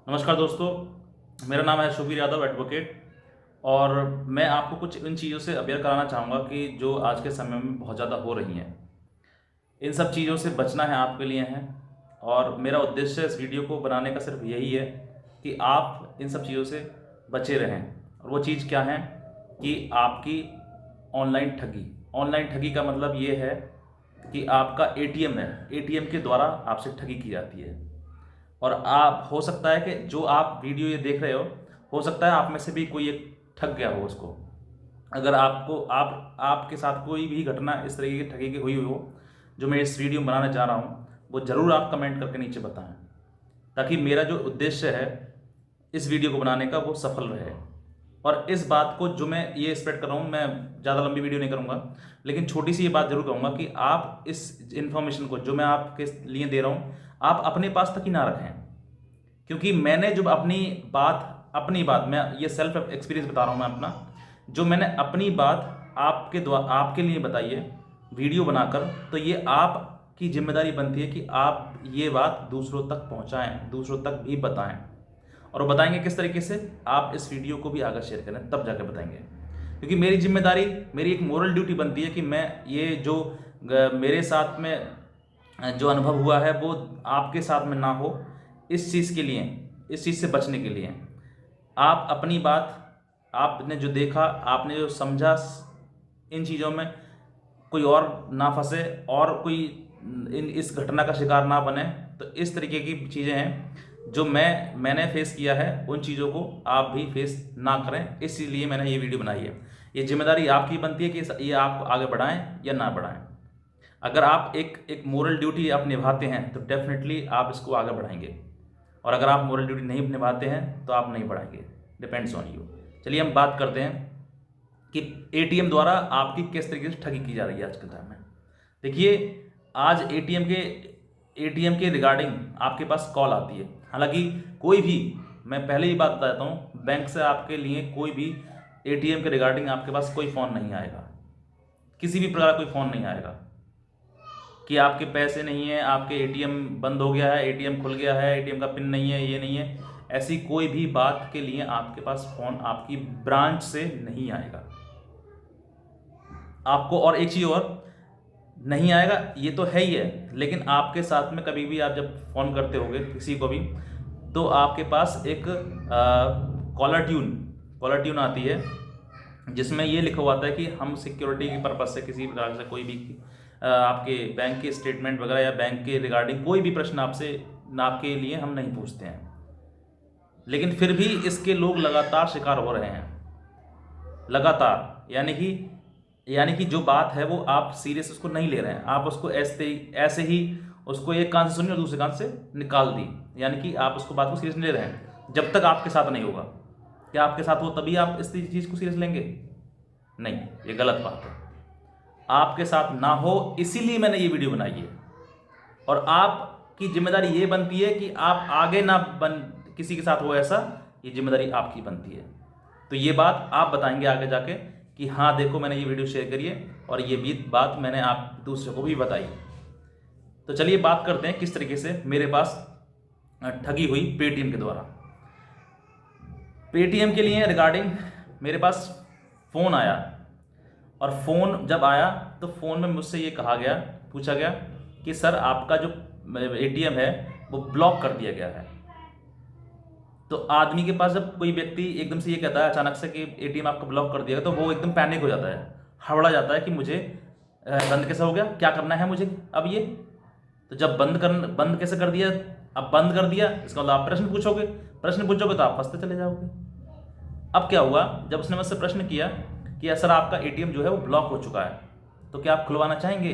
नमस्कार दोस्तों, मेरा नाम है शुभीर यादव एडवोकेट। और मैं आपको कुछ इन चीज़ों से अवेयर कराना चाहूँगा कि जो आज के समय में बहुत ज़्यादा हो रही हैं। इन सब चीज़ों से बचना है आपके लिए है। और मेरा उद्देश्य इस वीडियो को बनाने का सिर्फ यही है कि आप इन सब चीज़ों से बचे रहें। और वो चीज़ क्या है कि आपकी ऑनलाइन ठगी। ऑनलाइन ठगी का मतलब ये है कि आपका एटीएम है, एटीएम के द्वारा आपसे ठगी की जाती है। और आप हो सकता है कि जो आप वीडियो ये देख रहे हो सकता है आप में से भी कोई एक ठग गया हो उसको। अगर आपको आपके साथ कोई भी घटना इस तरीके की ठगी की हुई हो जो मैं इस वीडियो में बनाने जा रहा हूँ, वो ज़रूर आप कमेंट करके नीचे बताएं, ताकि मेरा जो उद्देश्य है इस वीडियो को बनाने का वो सफल रहे। और इस बात को जो मैं ये स्प्रेड कर रहा हूँ, मैं ज़्यादा लंबी वीडियो नहीं करूँगा, लेकिन छोटी सी ये बात जरूर कहूँगा कि आप इस इन्फॉर्मेशन को जो मैं आपके लिए दे रहा हूँ आप अपने पास तक ही ना रखें। क्योंकि मैंने जो अपनी बात मैं ये सेल्फ एक्सपीरियंस बता रहा हूँ मैं अपना, जो मैंने अपनी बात आपके द्वारा आपके लिए बताई है वीडियो बनाकर, तो ये आपकी जिम्मेदारी बनती है कि आप ये बात दूसरों तक पहुँचाएं, दूसरों तक भी बताएं। और वो बताएंगे किस तरीके से, आप इस वीडियो को भी आगे शेयर करें तब जाकर बताएंगे। क्योंकि मेरी जिम्मेदारी, मेरी एक मोरल ड्यूटी बनती है कि मैं ये जो मेरे साथ में जो अनुभव हुआ है वो आपके साथ में ना हो। इस चीज़ के लिए, इस चीज़ से बचने के लिए आप अपनी बात, आपने जो देखा, आपने जो समझा, इन चीज़ों में कोई और ना फंसे और कोई इस घटना का शिकार ना बने। तो इस तरीके की चीज़ें हैं जो मैंने फेस किया है, उन चीज़ों को आप भी फेस ना करें, इसीलिए मैंने ये वीडियो बनाई है। ये जिम्मेदारी आपकी बनती है कि ये आप आगे बढ़ाएं या ना बढ़ाएं। अगर आप एक एक मोरल ड्यूटी आप निभाते हैं तो डेफिनेटली आप इसको आगे बढ़ाएंगे। और अगर आप मोरल ड्यूटी नहीं निभाते हैं तो आप नहीं बढ़ाएंगे। Depends on you. चलिए हम बात करते हैं कि एटीएम द्वारा आपकी किस तरीके से ठगी की जा रही है आज के टाइम में। देखिए, आज एटीएम के रिगार्डिंग आपके पास कॉल आती है। हालांकि कोई भी, मैं पहले ही बात बता देता हूँ, बैंक से आपके लिए कोई भी एटीएम के रिगार्डिंग आपके पास कोई फ़ोन नहीं आएगा, किसी भी प्रकार का कोई फ़ोन नहीं आएगा कि आपके पैसे नहीं है, आपके एटीएम बंद हो गया है, एटीएम खुल गया है, एटीएम का पिन नहीं है, ये नहीं है। ऐसी कोई भी बात के लिए आपके पास फ़ोन आपकी ब्रांच से नहीं आएगा आपको। और एक चीज़ और, नहीं आएगा ये तो है ही है, लेकिन आपके साथ में कभी भी आप जब फ़ोन करते होगे किसी को भी, तो आपके पास एक कॉलर ट्यून आती है जिसमें ये लिखा हुआ आता है कि हम सिक्योरिटी के पर्पज़ से किसी प्रकार से कोई भी आपके बैंक के स्टेटमेंट वगैरह या बैंक के रिगार्डिंग कोई भी प्रश्न आपके लिए हम नहीं पूछते हैं। लेकिन फिर भी इसके लोग लगातार शिकार हो रहे हैं, लगातार। यानी कि जो बात है वो आप सीरियस उसको नहीं ले रहे हैं, आप उसको ऐसे ऐसे ही उसको एक कान से सुनी और दूसरे कान से निकाल दी। यानी कि आप उसको बात को सीरियस नहीं ले रहे हैं जब तक आपके साथ नहीं होगा। क्या आपके साथ हो तभी आप इस चीज़ को सीरियस लेंगे? नहीं, ये गलत बात है। आपके साथ ना हो इसीलिए मैंने ये वीडियो बनाई है। और आपकी जिम्मेदारी ये बनती है कि आप आगे ना किसी के साथ हो ऐसा, ये जिम्मेदारी आपकी बनती है। तो ये बात आप बताएंगे आगे जाके कि हाँ देखो मैंने ये वीडियो शेयर करी है और ये भी बात मैंने आप दूसरे को भी बताई। तो चलिए बात करते हैं किस तरीके से मेरे पास ठगी हुई पेटीएम के द्वारा। पेटीएम के लिए रिगार्डिंग मेरे पास फ़ोन आया, और फ़ोन जब आया तो फ़ोन में मुझसे ये कहा गया, पूछा गया कि सर आपका जो एटीएम है वो ब्लॉक कर दिया गया है। तो आदमी के पास जब कोई व्यक्ति एकदम से ये कहता है अचानक से कि एटीएम आपका ब्लॉक कर दिया गया, तो वो एकदम पैनिक हो जाता है, हड़बड़ा जाता है कि मुझे बंद कैसे हो गया, क्या करना है मुझे अब ये। तो जब बंद कैसे कर दिया, अब बंद कर दिया इसका मतलब आप प्रश्न पूछोगे तो आप फंसते चले जाओगे। अब क्या हुआ, जब उसने मुझसे प्रश्न किया कि सर आपका एटीएम जो है वो ब्लॉक हो चुका है, तो क्या आप खुलवाना चाहेंगे?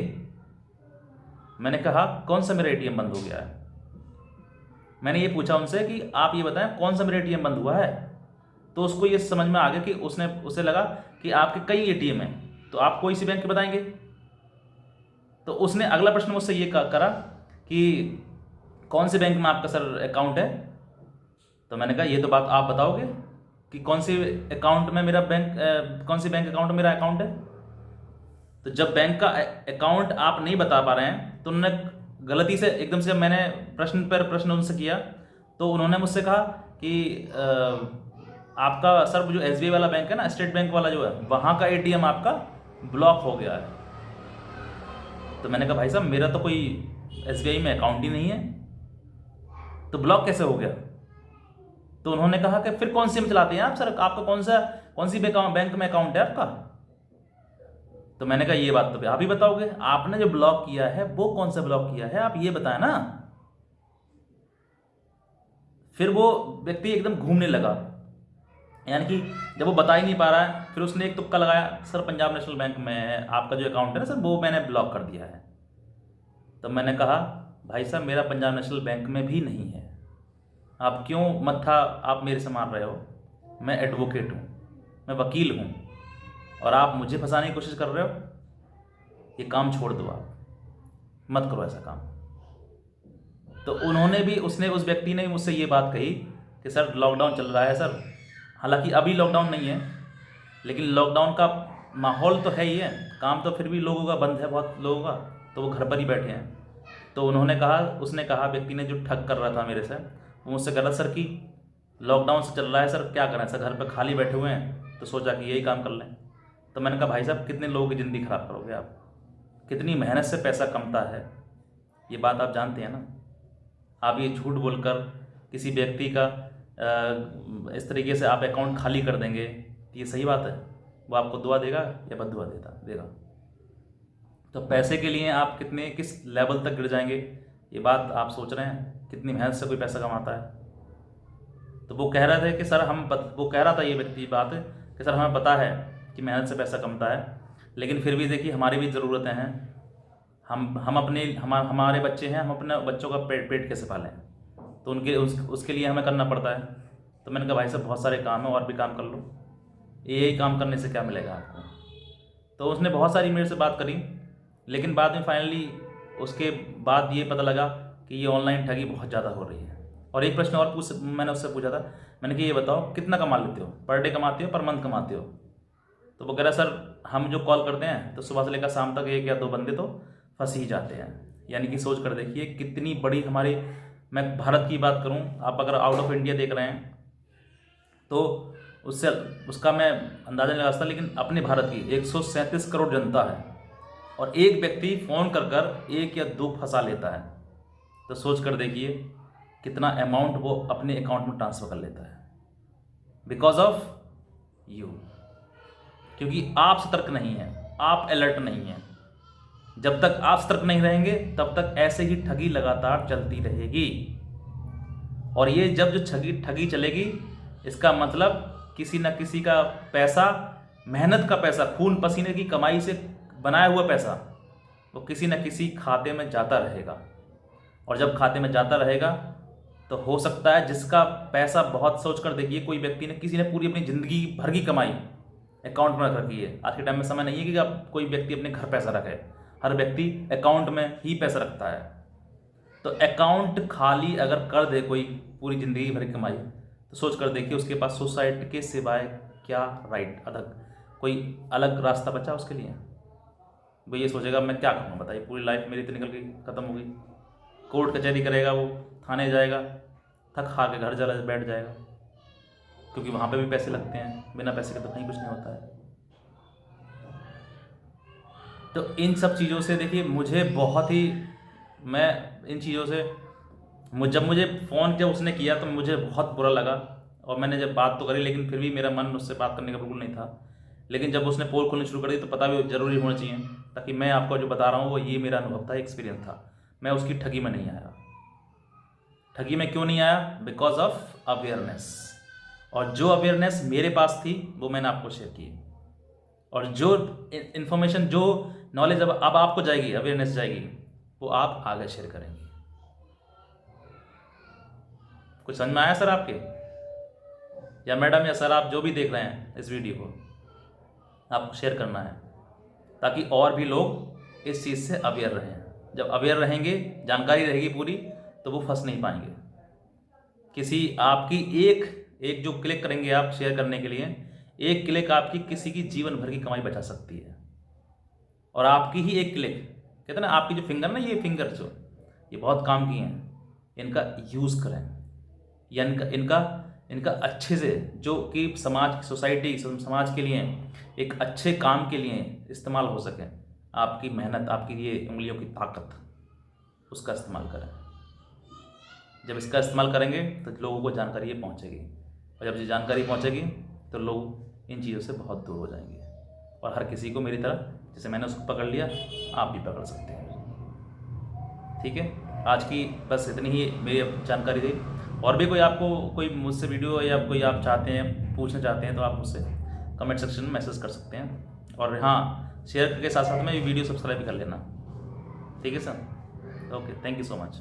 मैंने कहा कौन सा मेरा एटीएम बंद हो गया है? मैंने ये पूछा उनसे कि आप ये बताएं कौन सा मेरा एटीएम बंद हुआ है। तो उसको ये समझ में आ गया कि उसे लगा कि आपके कई एटीएम हैं, तो आप कोई सी बैंक के बताएंगे। तो उसने अगला प्रश्न मुझसे ये करा कि कौन से बैंक में आपका सर अकाउंट है। तो मैंने कहा ये तो बात आप बताओगे कि कौन से अकाउंट में मेरा कौन सी बैंक अकाउंट में मेरा अकाउंट है। तो जब बैंक का अकाउंट आप नहीं बता पा रहे हैं, तो उन्होंने गलती से एकदम से, मैंने प्रश्न पर प्रश्न उनसे किया, तो उन्होंने मुझसे कहा कि आपका सर जो SBI वाला बैंक है ना, स्टेट बैंक वाला जो है, वहाँ का ATM आपका ब्लॉक हो गया है। तो मैंने कहा भाई साहब मेरा तो कोई SBI में अकाउंट ही नहीं है, तो ब्लॉक कैसे हो गया? तो उन्होंने कहा कि फिर कौन सी में चलाते हैं आप सर, आपका कौन सी बैंक में अकाउंट है आपका? तो मैंने कहा ये बात तो आप ही बताओगे, आपने जो ब्लॉक किया है वो कौन सा ब्लॉक किया है, आप ये बताएं ना। फिर वो व्यक्ति एकदम घूमने लगा, यानी कि जब वो बता ही नहीं पा रहा है, फिर उसने एक तुक्का लगाया, सर पंजाब नेशनल बैंक में आपका जो अकाउंट है ना सर, वो मैंने ब्लॉक कर दिया है। तो मैंने कहा भाई साहब मेरा पंजाब नेशनल बैंक में भी नहीं है, आप क्यों मत्था आप मेरे से मार रहे हो? मैं एडवोकेट हूँ, मैं वकील हूँ, और आप मुझे फंसाने की कोशिश कर रहे हो? ये काम छोड़ दो, आप मत करो ऐसा काम। तो उन्होंने भी उस व्यक्ति ने मुझसे ये बात कही कि सर लॉकडाउन चल रहा है सर, हालांकि अभी लॉकडाउन नहीं है, लेकिन लॉकडाउन का माहौल तो है ही है, काम तो फिर भी लोगों का बंद है, बहुत लोगों का, तो वो घर पर ही बैठे हैं। तो उसने कहा व्यक्ति ने जो ठग कर रहा था मेरे से, वो मुझसे कह रहा सर कि लॉकडाउन से चल रहा है सर, क्या करें सर, घर पर खाली बैठे हुए हैं, तो सोचा कि यही काम कर लें। तो मैंने कहा भाई साहब कितने लोगों की ज़िंदगी ख़राब करोगे आप, कितनी मेहनत से पैसा कमता है, ये बात आप जानते हैं ना। आप ये झूठ बोलकर किसी व्यक्ति का इस तरीके से आप अकाउंट खाली कर देंगे, तो ये सही बात है? वो आपको दुआ देगा या बददुआ देगा? तो पैसे के लिए आप किस लेवल तक गिर जाएंगे, ये बात आप सोच रहे हैं? कितनी मेहनत से कोई पैसा कमाता है। तो वो कह रहे थे कि सर वो कह रहा था ये व्यक्ति बात कि सर हमें पता है कि मेहनत से पैसा कमता है, लेकिन फिर भी देखिए हमारी भी ज़रूरतें हैं, हमारे बच्चे हैं, हम अपने बच्चों का पेट कैसे पालें, तो उसके लिए हमें करना पड़ता है। तो मैंने कहा भाई साहब बहुत सारे काम है, और भी काम कर लो, यही काम करने से क्या मिलेगा आपको? तो उसने बहुत सारी मेरे से बात करी, लेकिन बाद में फाइनली उसके बाद ये पता लगा कि ये ऑनलाइन ठगी बहुत ज़्यादा हो रही है। और एक प्रश्न और मैंने उससे पूछा था, मैंने कि ये बताओ कितना कमा लेते हो, पर डे कमाते हो, पर मंथ कमाते हो? तो वो कह रहा सर हम जो कॉल करते हैं तो सुबह से लेकर शाम तक 1 या 2 बंदे तो फंस ही जाते हैं। यानी कि सोच कर देखिए कितनी बड़ी हमारी, मैं भारत की बात करूं, आप अगर आउट ऑफ इंडिया देख रहे हैं तो उसका मैं अंदाज़ा नहीं लगा सकता, लेकिन अपने भारत की 137 करोड़ जनता है, और एक व्यक्ति फ़ोन कर 1 या 2 फंसा लेता है। तो सोच कर देखिए कितना अमाउंट वो अपने अकाउंट में ट्रांसफ़र कर लेता है, बिकॉज ऑफ यू, क्योंकि आप सतर्क नहीं हैं, आप अलर्ट नहीं हैं। जब तक आप सतर्क नहीं रहेंगे तब तक ऐसे ही ठगी लगातार चलती रहेगी, और ये जब जो ठगी चलेगी, इसका मतलब किसी न किसी का पैसा, मेहनत का पैसा, खून पसीने की कमाई से बनाया हुआ पैसा, वो किसी न किसी खाते में जाता रहेगा। और जब खाते में जाता रहेगा तो हो सकता है जिसका पैसा, बहुत सोच कर देखिए, कोई व्यक्ति ने, किसी ने पूरी अपनी ज़िंदगी भर की कमाई अकाउंट में रख रखी है। आज के टाइम में समय नहीं है कि आप कोई व्यक्ति अपने घर पैसा रखे, हर व्यक्ति अकाउंट में ही पैसा रखता है। तो अकाउंट खाली अगर कर दे कोई पूरी ज़िंदगी भर की कमाई, तो सोच कर देखिए उसके पास सुसाइड के सिवाय क्या राइट, कोई अलग रास्ता बचा उसके लिए? वो ये सोचेगा मैं क्या करूँगा, बताइए, पूरी लाइफ मेरी तो निकल गई, ख़त्म हो गई। कोर्ट कचहरी करेगा, वो थाने जाएगा, थक हार के घर चला बैठ जाएगा, क्योंकि वहाँ पे भी पैसे लगते हैं, बिना पैसे के तो कहीं कुछ नहीं होता है। तो इन सब चीज़ों से देखिए मुझे बहुत ही, मैं इन चीज़ों से, जब मुझे फ़ोन जब उसने किया तो मुझे बहुत बुरा लगा, और मैंने जब बात तो करी, लेकिन फिर भी मेरा मन उससे बात करने का बिल्कुल नहीं था। लेकिन जब उसने पोल खोलनी शुरू कर दी तो पता भी ज़रूरी होना चाहिए, ताकि मैं आपको जो बता रहा हूँ वो ये मेरा अनुभव था, एक्सपीरियंस था। मैं उसकी ठगी में नहीं आया। ठगी में क्यों नहीं आया? Because of awareness. और जो अवेयरनेस मेरे पास थी वो मैंने आपको शेयर की, और जो इन्फॉर्मेशन, जो नॉलेज अब आपको जाएगी, अवेयरनेस जाएगी, वो आप आगे शेयर करेंगे। कुछ समझ में आया सर आपके, या मैडम, या सर, आप जो भी देख रहे हैं इस वीडियो को, आपको शेयर करना है ताकि और भी लोग इस चीज़ से अवेयर रहें। जब अवेयर रहेंगे, जानकारी रहेगी पूरी, तो वो फंस नहीं पाएंगे। किसी आपकी एक जो क्लिक करेंगे आप शेयर करने के लिए, एक क्लिक आपकी किसी की जीवन भर की कमाई बचा सकती है। और आपकी ही एक क्लिक, कहते हैं ना, आपकी जो फिंगर ना, ये फिंगर जो ये बहुत काम की हैं, इनका यूज़ करें। या इनका इनका इनका अच्छे से जो कि समाज, सोसाइटी, समाज के लिए एक अच्छे काम के लिए इस्तेमाल हो सके। आपकी मेहनत, आपकी ये उंगलियों की ताकत, उसका इस्तेमाल करें। जब इसका इस्तेमाल करेंगे तो लोगों को जानकारी ये पहुंचेगी, और जब ये जानकारी पहुंचेगी तो लोग इन चीज़ों से बहुत दूर हो जाएंगे, और हर किसी को मेरी तरह, जैसे मैंने उसको पकड़ लिया, आप भी पकड़ सकते हैं। ठीक है, आज की बस इतनी ही मेरी जानकारी थी। और भी कोई आपको कोई मुझसे वीडियो या कोई आप चाहते हैं, पूछना चाहते हैं, तो आप मुझसे कमेंट सेक्शन में मैसेज कर सकते हैं। और हाँ, शेयर के साथ साथ में ये वीडियो सब्सक्राइब भी कर लेना। ठीक है sir, okay, thank you so much.